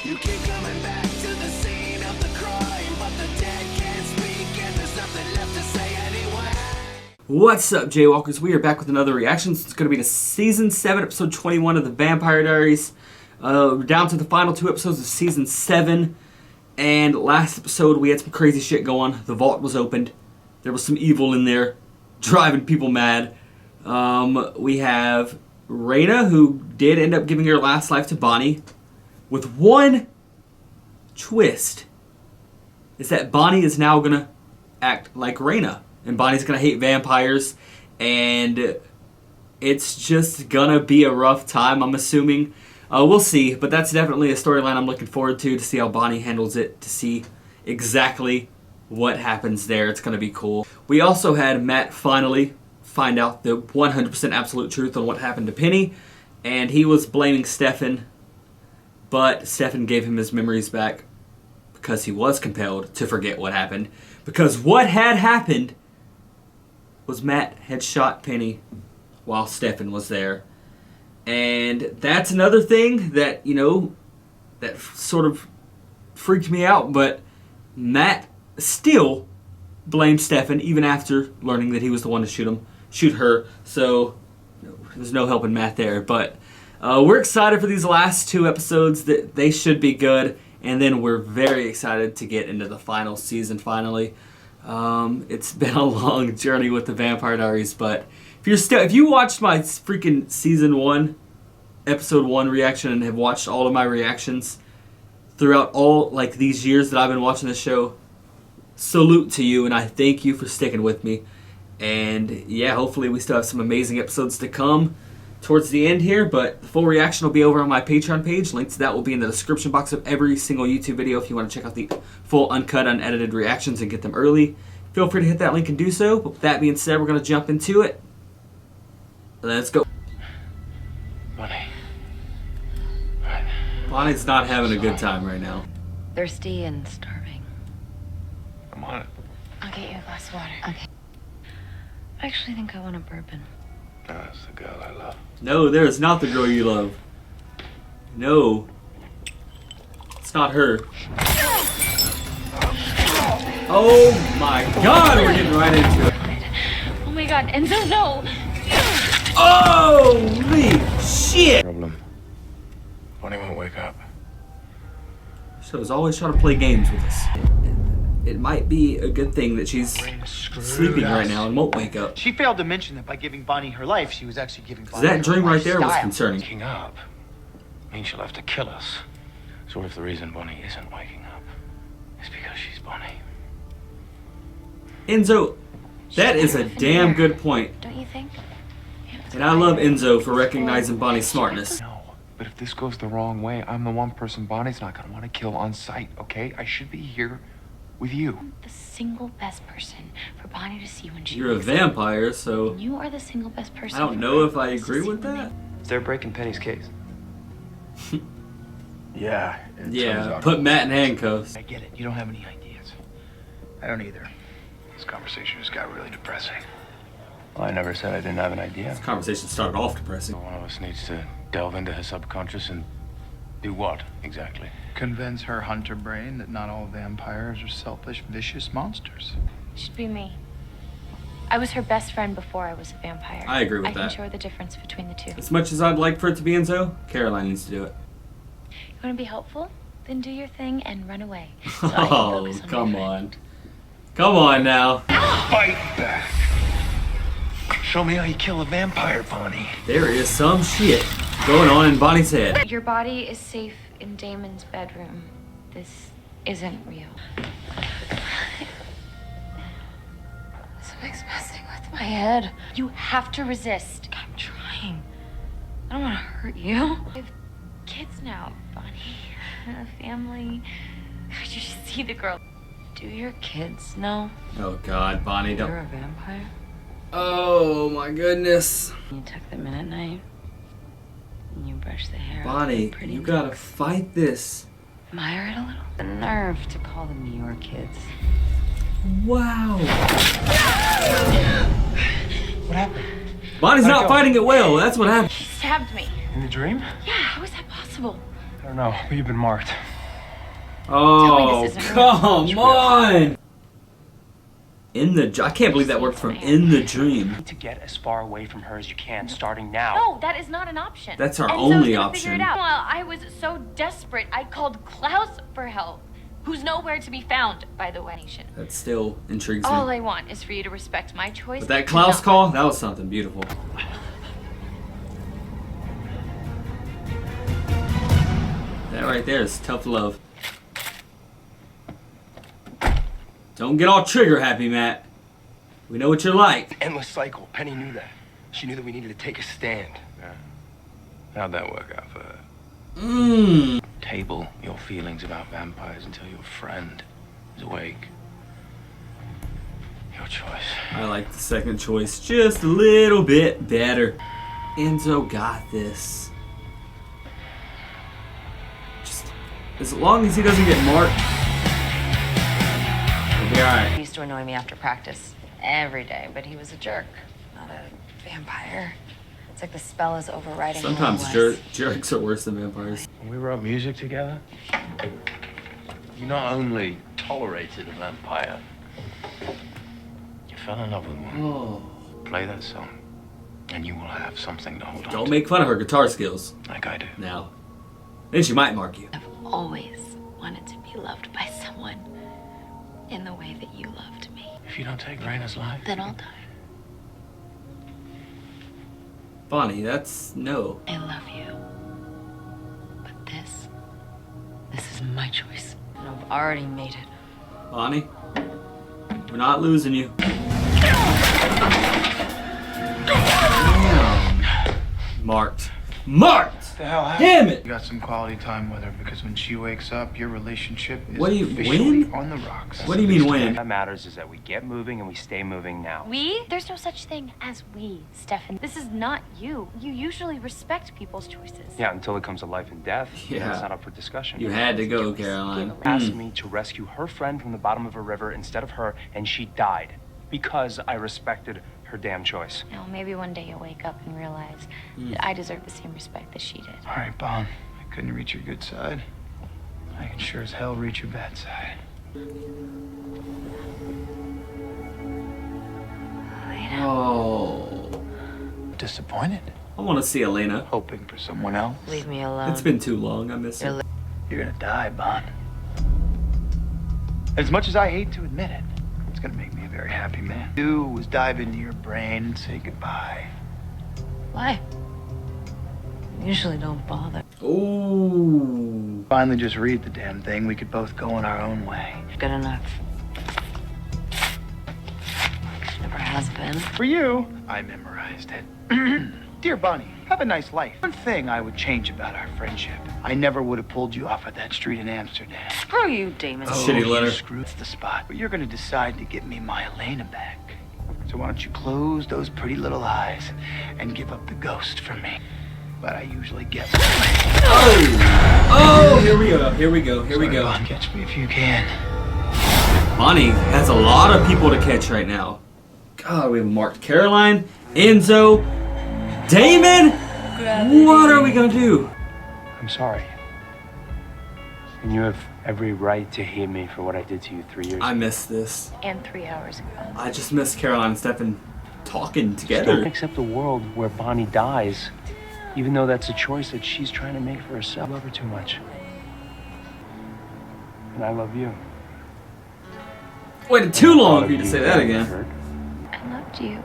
You keep coming back to the scene of the crime, but the dead can't speak and there's nothing left to say anyway. What's up, Jaywalkers? We are back with another reaction. It's going to be to Season 7, Episode 21 of the Vampire Diaries. We're down to the final 2 episodes of Season 7. And last episode, we had some crazy shit going. The vault was opened. There was some evil in there, driving people mad. We have Raina, who did end up giving her last life to Bonnie. With one twist. Is that Bonnie is now going to act like Raina. And Bonnie's going to hate vampires. And it's just going to be a rough time, I'm assuming. We'll see. But that's definitely a storyline I'm looking forward to see how Bonnie handles it. To see exactly what happens there. It's going to be cool. We also had Matt finally find out the 100% absolute truth on what happened to Penny. And he was blaming Stefan. But Stefan gave him his memories back because he was compelled to forget what happened. Because what had happened was Matt had shot Penny while Stefan was there. And that's another thing that, that sort of freaked me out. But Matt still blamed Stefan even after learning that he was the one to shoot her. So there's no helping Matt there. But we're excited for these last 2 episodes. That they should be good. And then we're very excited to get into the final season finally. It's been a long journey with the Vampire Diaries, but if you watched my freaking season 1, episode 1 reaction and have watched all of my reactions throughout all these years that I've been watching this show, salute to you, and I thank you for sticking with me. And yeah, hopefully we still have some amazing episodes to come towards the end here, but the full reaction will be over on my Patreon page. Link to that will be in the description box of every single YouTube video if you want to check out the full uncut, unedited reactions and get them early. Feel free to hit that link and do so. But with that being said, we're going to jump into it. Let's go. Bonnie. Bonnie's not having a good time right now. Thirsty and starving. I'm on it. I'll get you a glass of water. Okay. I actually think I want a bourbon. That's the girl I love. No, there is not the girl you love. No. It's not her. Oh my god, we're getting right into it. Oh my god, Enzo, no! Holy shit! Problem. Bonnie won't wake up. She's always trying to play games with us. It might be a good thing that she's sleeping right now and won't wake up. She failed to mention that by giving Bonnie her life, she was actually giving Bonnie that her dream right there was lifestyle. concerning. Waking up means she'll have to kill us. So what if the reason Bonnie isn't waking up is because she's Bonnie? Enzo, that is a damn good point. Don't you think? And I love Enzo for recognizing Bonnie's smartness. No, but if this goes the wrong way, I'm the one person Bonnie's not gonna want to kill on sight, okay? I should be here with you. The single best person for Bonnie to see when she You're a wakes up. vampire, so And you are the single best person. I don't for know her if I to agree see with when that. They're breaking Penny's case. Yeah. It turns Yeah, out put Matt in handcuffs. I get it. You don't have any ideas. I don't either. this conversation just got really depressing. Well, I never said I didn't have an idea. This conversation started off depressing. One of us needs to delve into her subconscious and do what exactly? Convince her hunter brain that not all vampires are selfish, vicious monsters. It should be me. I was her best friend before I was a vampire. I agree with I can that. show her the difference between the two. As much as I'd like for it to be Enzo, Caroline needs to do it. You want to be helpful? Then do your thing and run away. So I can Oh, focus on come my friend. on. Come on now. Fight back. Show me how you kill a vampire, Bonnie. There is some shit going on in Bonnie's head. Your body is safe in Damon's bedroom. This isn't real. Something's messing with my head. You have to resist. I'm trying. I don't want to hurt you. I have kids now, Bonnie. A family. You should see the girl. Do your kids know Oh god, Bonnie, you're don't. a vampire? Oh my goodness. You tuck them in at night. And you brush the hair. out Bonnie, pretty you gotta neat. fight this. Admire it a little. The nerve to call them your kids. Wow. What happened? Bonnie's not fighting it well. That's what happened. She stabbed me. In the dream? Yeah, how is that possible? I don't know, but you've been marked. Oh, this isn't come on! I can't believe that worked from In the Dream. To get as far away from her as you can, starting now. No, that is not an option. That's our Enzo's only gonna option. Figure it out. Well, I was so desperate, I called Klaus for help. Who's nowhere to be found, by the way, nation. That still intrigues All me. I want is for you to respect my choice. But that Klaus call, that was something beautiful. That right there is tough love. Don't get all trigger happy, Matt. We know what you're like. Endless cycle. Penny knew that. She knew that we needed to take a stand. Yeah. How'd that work out for her? Table your feelings about vampires until your friend is awake. Your choice. I like the second choice just a little bit better. Enzo got this. Just as long as he doesn't get marked, he'll be alright. He used to annoy me after practice every day, but he was a jerk, not a vampire. It's like the spell is overriding who I Sometimes was. jerks are worse than vampires. When we wrote music together, you not only tolerated a vampire, you fell in love with one. Oh. Play that song, and you will have something to hold on Don't to. make fun of her guitar skills Like I do. now. Then she might mark you. I've always wanted to be loved by someone in the way that you loved me. If you don't take Raina's life, Then I'll die. Bonnie, that's no. I love you. But this is my choice. And I've already made it. Bonnie, we're not losing you. Damn. Marked. Marked! What the hell happened? Damn it! You got some quality time with her because when she wakes up, your relationship is What do you- officially when? on the rocks. What do you mean when? What matters is that we get moving and we stay moving now. We? There's no such thing as we, Stefan. This is not you. You usually respect people's choices. Yeah, until it comes to life and death. Yeah. That's not up for discussion. You had to go, Caroline. Asked me to rescue her friend from the bottom of a river instead of her, and she died because I respected her damn choice. You know, maybe one day you'll wake up and realize that I deserve the same respect that she did. All right, Bon. I couldn't reach your good side. I can sure as hell reach your bad side. Oh. Disappointed? I want to see Elena. Hoping for someone else? Leave me alone. It's been too long. I miss her. You're gonna die, Bon. As much as I hate to admit it, it's gonna make me a very happy man. Do was dive into your brain and say goodbye. Why? I usually don't bother. Ooh. Finally, just read the damn thing. We could both go in our own way. Good enough. Never has been. For you, I memorized it. Dear Bonnie, have a nice life. One thing I would change about our friendship. I never would have pulled you off at that street in Amsterdam. Screw you, Damon. Shitty letter. Screw it's the spot. But you're gonna decide to get me my Elena back. So why don't you close those pretty little eyes and give up the ghost for me? But I usually get. Oh, here we go. Here we go. Here we Sorry, go. Bon, catch me if you can. Bonnie has a lot of people to catch right now. God, we have marked Caroline, Enzo, Damon. What are we gonna do? I'm sorry. And you have every right to hate me for what I did to you 3 years ago. I miss this. And 3 hours ago. I just miss Caroline and Stefan talking Don't together. accept a world where Bonnie dies, even though that's a choice that she's trying to make for herself. I love her too much. And I love you. Waited too And all long of for you to you say that ever again. hurt. I loved you.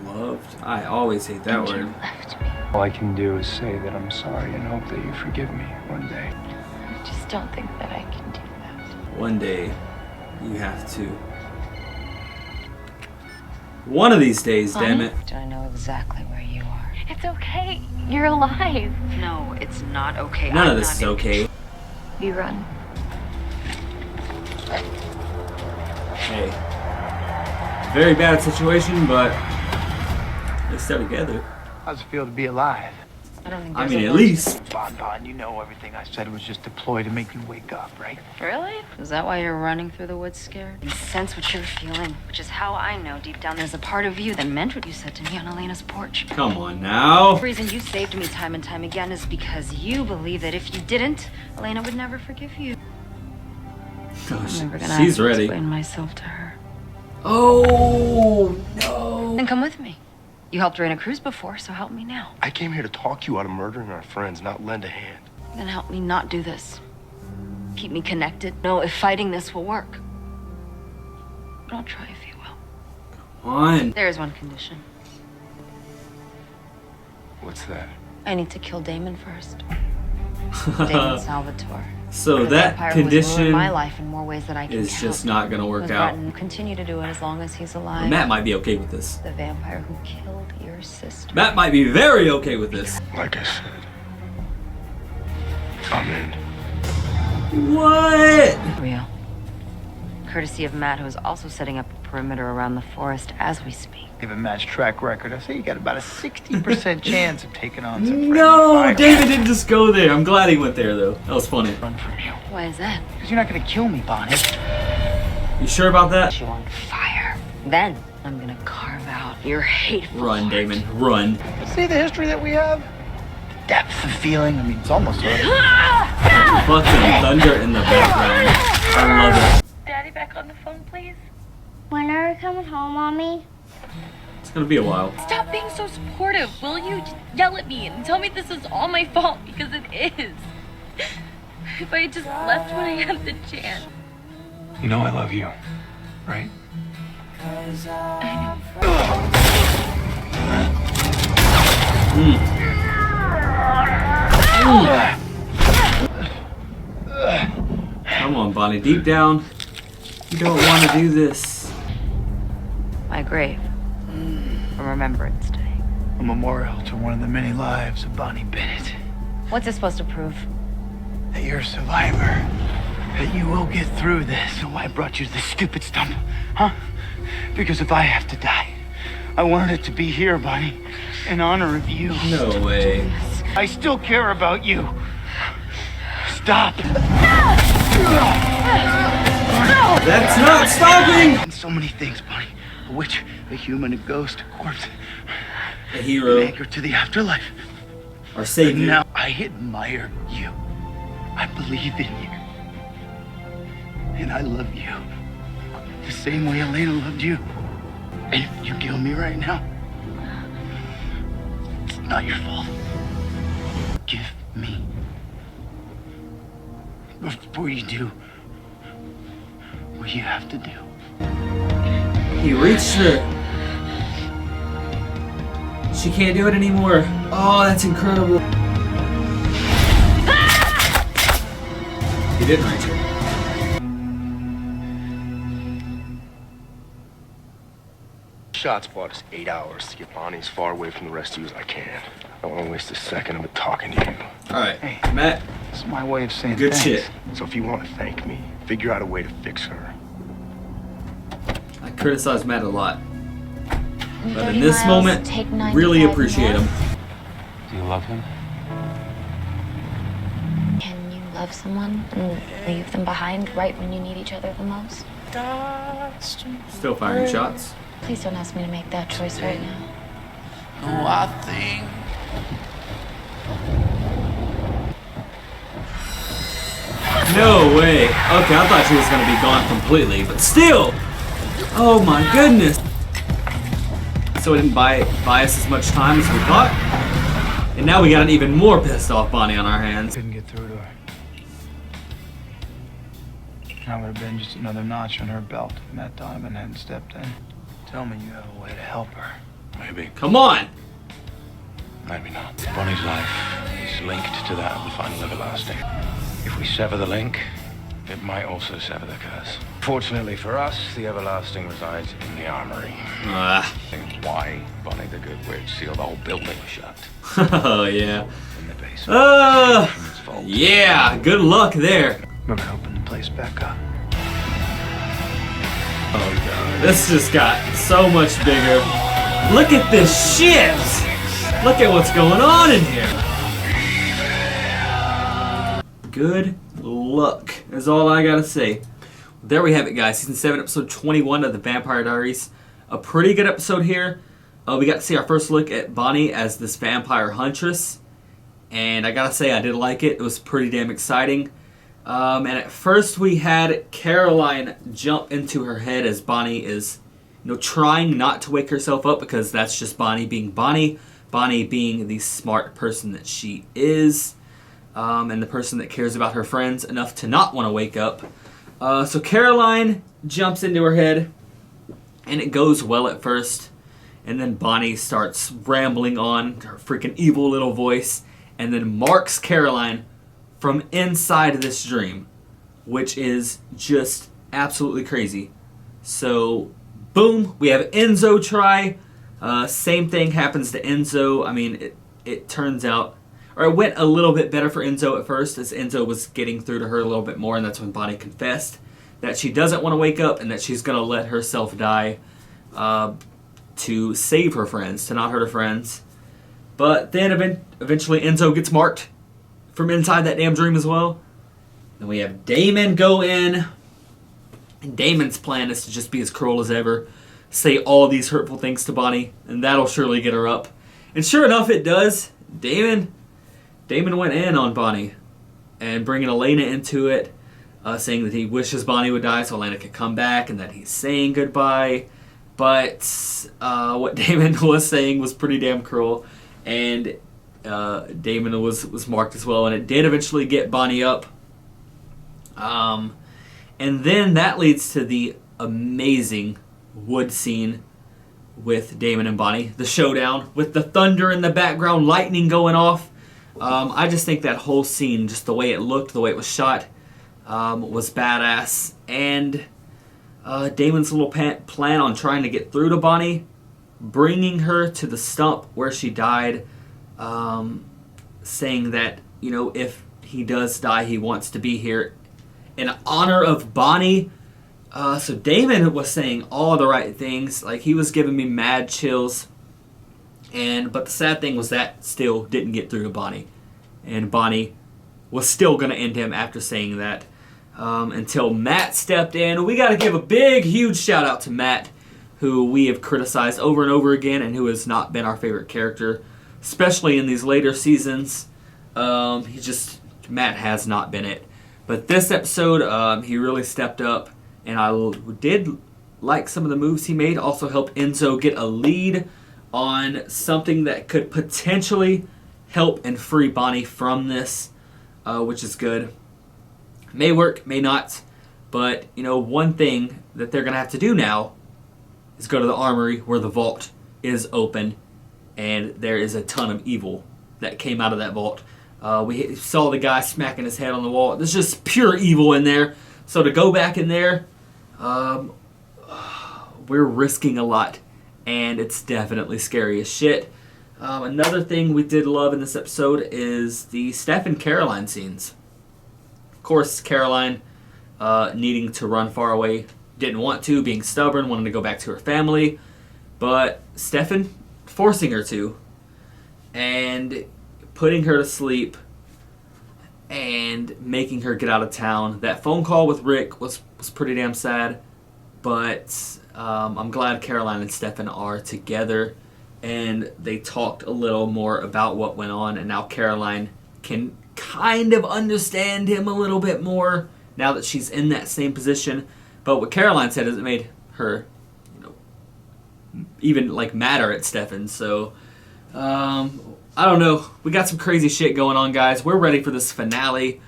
Loved. I always hate that And word. you left me. All I can do is say that I'm sorry and hope that you forgive me one day. I just don't think that I can do that. One day, you have to. One of these days, damn it. Do I know exactly where you are? It's okay. You're alive. No, it's not okay. None I'm of this not is okay. You run. Hey. Very bad situation, but they stay together. How's it feel to be alive? I don't think I there's mean, a at word. least. Bon, you know everything I said was just a ploy to make you wake up, right? Really? Is that why you're running through the woods scared? You sense what you're feeling, which is how I know deep down there's a part of you that meant what you said to me on Elena's porch. Come on now. The reason you saved me time and time again is because you believe that if you didn't, Elena would never forgive you. Oh, I'm never gonna she's have to ready. explain myself to her. Oh no! Then come with me. You helped her in a cruise before, so help me now. I came here to talk you out of murdering our friends, not lend a hand. Then help me not do this. Keep me connected. Know if fighting this will work. But I'll try if you will. On. There is one condition. What's that? I need to kill Damon first. Damon Salvatore. So The that vampire who has ruined condition my life in more ways that I can is count. just not gonna work Was out. threatened to continue to do it as long as he's alive. Matt might be okay with this. The vampire who killed your sister. Matt might be very okay with this. Like I said, I'm in. What? Real. Courtesy of Matt, who is also setting up a perimeter around the forest as we speak. Given Matt's track record, I say you got about a 60% chance of taking on some No, friendly fire. David didn't just go there. I'm glad he went there though. That was funny. Run from you. Why is that? Because you're not gonna kill me, Bonnie. You sure about that? You on fire. Then I'm gonna carve out your hateful Run, heart. Damon. Run. See the history that we have? The depth of feeling. I mean, it's almost over. Fucking thunder in the background. I love it. Daddy, back on the phone, please. When are you coming home, Mommy? It's gonna be a while. Stop being so supportive, will you? Just yell at me and tell me this is all my fault, because it is. If I had just left when I had the chance. You know I love you, right? Come on, Bonnie. Deep down, you don't want to do this. My grave. For Remembrance Day. A memorial to one of the many lives of Bonnie Bennett. What's it supposed to prove? That you're a survivor. That you will get through this. So why brought you to this stupid stump? Huh? Because if I have to die, I wanted it to be here, Bonnie. In honor of you. No way. I still care about you. Stop. That's not stopping! And so many things, Bonnie. A witch, a human, a ghost, a corpse. A An hero. anchor to the afterlife. Our And savior. now I admire you. I believe in you. And I love you. The same way Elena loved you. And if you kill me right now, it's not your fault. Give me. But before you do what you have to do. He reached her. She can't do it anymore. Oh, that's incredible. He didn't reach her. Shots bought us 8 hours to get Bonnie as far away from the rest of you as I can. I don't want to waste a second of it talking to you. Alright, Hey. Matt, It's my way of saying good thanks. shit. So if you want to thank me, figure out a way to fix her. I criticize Matt a lot. But 30 in this miles, moment, take 95 really appreciate him. north. Do you love him? Can you love someone and leave them behind right when you need each other the most? Still firing shots. Please don't ask me to make that choice right now. Oh, I think No way. Okay, I thought she was gonna be gone completely, but still. Oh my goodness. So it didn't buy us as much time as we thought. And now we got an even more pissed off Bonnie on our hands. Couldn't get through to her. That would have been just another notch on her belt if Matt Donovan hadn't stepped in. Tell me you have a way to help her. Maybe. Come on. Maybe not. Bonnie's life is linked to that of the final everlasting. If we sever the link, it might also sever the curse. Fortunately for us, the everlasting resides in the armory. Think why Bonnie the Good Witch sealed the whole building shut. Oh yeah. In the basement. Vault. Yeah, good luck there. We're gonna open the place back up. Oh god, this just got so much bigger. Look at this shit! Look at what's going on in here. Good luck is all I gotta say. There we have it, guys. Season 7, episode 21 of the Vampire Diaries. A pretty good episode here. We got to see our first look at Bonnie as this vampire huntress. And I gotta say, I did like it. It was pretty damn exciting. And at first we had Caroline jump into her head as Bonnie is, trying not to wake herself up, because that's just Bonnie being Bonnie. Bonnie being the smart person that she is, and the person that cares about her friends enough to not want to wake up. So Caroline jumps into her head, and it goes well at first. And then Bonnie starts rambling on, her freaking evil little voice, and then marks Caroline from inside this dream, which is just absolutely crazy. So, boom, we have Enzo try. Same thing happens to Enzo. I mean, it turns out, or it went a little bit better for Enzo at first, as Enzo was getting through to her a little bit more, and that's when Bonnie confessed that she doesn't want to wake up and that she's going to let herself die to save her friends, to not hurt her friends. But then eventually Enzo gets marked from inside that damn dream as well. Then we have Damon go in. And Damon's plan is to just be as cruel as ever. Say all these hurtful things to Bonnie. And that'll surely get her up. And sure enough, it does. Damon went in on Bonnie. And bringing Elena into it. Saying that he wishes Bonnie would die so Elena could come back. And that he's saying goodbye. But what Damon was saying was pretty damn cruel. And Damon was marked as well, and it did eventually get Bonnie up. And then that leads to the amazing wood scene with Damon and Bonnie. The showdown with the thunder in the background, lightning going off. I just think that whole scene, just the way it looked, the way it was shot, was badass. And Damon's little plan on trying to get through to Bonnie, bringing her to the stump where she died, saying that, if he does die, he wants to be here in honor of Bonnie. So Damon was saying all the right things. Like, he was giving me mad chills. But the sad thing was that still didn't get through to Bonnie. And Bonnie was still going to end him after saying that. Until Matt stepped in. We got to give a big, huge shout out to Matt, who we have criticized over and over again, and who has not been our favorite character, especially in these later seasons. Matt has not been it. But this episode, he really stepped up, and I did like some of the moves he made. Also helped Enzo get a lead on something that could potentially help and free Bonnie from this, which is good. May work, may not, but one thing that they're gonna have to do now is go to the armory where the vault is open, and there is a ton of evil that came out of that vault. We saw the guy smacking his head on the wall. There's just pure evil in there. So to go back in there, we're risking a lot, and it's definitely scary as shit. Another thing we did love in this episode is the Steph and Caroline scenes. Of course, Caroline needing to run far away, didn't want to, being stubborn, wanting to go back to her family, but Stefan forcing her to, and putting her to sleep, and making her get out of town. That phone call with Rick was pretty damn sad, but I'm glad Caroline and Stefan are together, and they talked a little more about what went on, and now Caroline can kind of understand him a little bit more now that she's in that same position. But what Caroline said is it made her, even madder at Stefan. So, I don't know. We got some crazy shit going on, guys. We're ready for this finale.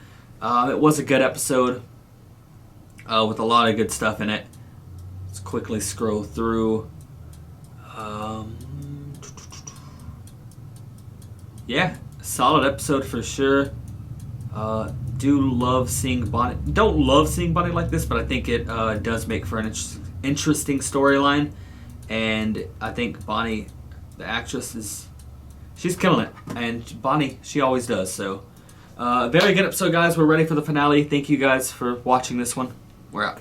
It was a good episode with a lot of good stuff in it. Let's quickly scroll through. Yeah, solid episode for sure. Do love seeing Bonnie. Don't love seeing Bonnie like this, but I think it does make for an interesting storyline. And I think Bonnie, the actress, she's killing it. And Bonnie, she always does. So, very good episode, guys. We're ready for the finale. Thank you guys for watching this one. We're out.